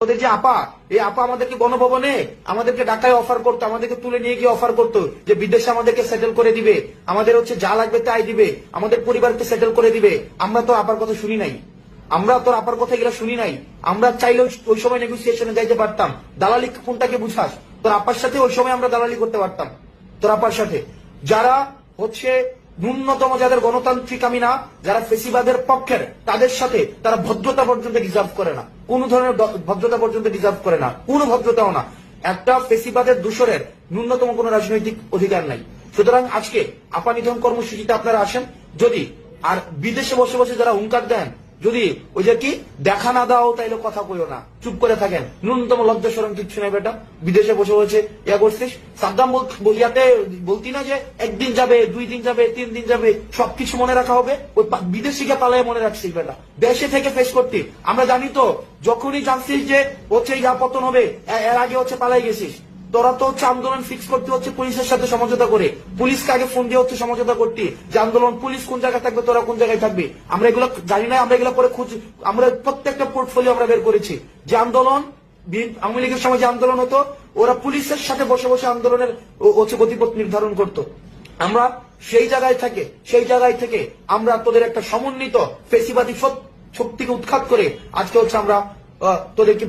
ওদের যে আপা, এই আপা আমাদেরকে গণভবনে আমাদেরকে ঢাকায় অফার করতো, আমাদেরকে তুলে নিয়ে গিয়ে অফার করতো যে বিদেশে আমাদেরকে সেটেল করে দিবে, আমাদের যা লাগবে তাই দিবে, আমাদের পরিবারকে সেটেল করে দিবে। আমরা তো আপার কথা শুনি নাই, আমরা তোর আপার কথা এগুলো শুনি নাই। আমরা চাইলে ওই সময় নেগোসিয়েশনে যাইতে পারতাম। দালালি কোনটাকে বুঝাস? তোর আপার সাথে ওই সময় আমরা দালালি করতে পারতাম। তোর আপার সাথে যারা ন্যূনতম যাদের গণতান্ত্রিক আমি না, যারা ফেসিবাদের পক্ষের, তাদের সাথে তারা ভদ্রতা পর্যন্ত ডিজার্ভ করে না, কোন ধরনের ভদ্রতা পর্যন্ত ডিজার্ভ করে না, কোন ভদ্রতাও না। একটা ফেসিবাদের দূষরের ন্যূনতম কোন রাজনৈতিক অধিকার নাই। সুতরাং আজকে আপা নিধন কর্মসূচিতে আপনারা আসেন, যদি আর বিদেশে বসে বসে যারা হুঙ্কার দেন, যদি ওই যে কি দেখা না দাও তাইলে কথা কইও না, চুপ করে থাকেন, ন্যূনতম লজ্জা শরম কিচ্ছু নেই বেটা। বিদেশে বসে বসে ইয়া করছিস, সাদ্দাম বলিয়াতে বলতি না যে একদিন যাবে, 2 দিন যাবে, 3 দিন যাবে, সবকিছু মনে রাখা হবে। ওই বিদেশিকে পালায় মনে রাখছিস বেটা, দেশে থেকে ফেস করতি। আমরা জানি তো, যখনই জানছিস যে ইয়া পতন হবে, এর আগে পালাই গেছিস। তোরা তো আন্দোলন ফিক্স করতে পুলিশের সাথে সমঝোতা করে, পুলিশকে আগে ফোন দিয়ে সমঝোতা করতে যে আন্দোলন পুলিশ কোন জায়গায় থাকবে, তোরা কোন জায়গায় থাকবে। আমরা এগুলো জানি না, আমরা এগুলো পরে আমরা প্রত্যেকটা পোর্টফোলিও আমরা বের করেছি যে আন্দোলন আওয়ামী লীগের সময় যে আন্দোলন হতো, ওরা পুলিশের সাথে বসে বসে আন্দোলনের গতিপথ নির্ধারণ করত। আমরা সেই জায়গায় থেকে আমরা তোদের একটা সমন্বিত ফেসিবাদী শক্তিকে উৎখাত করে আজকে আমরা তোদেরকে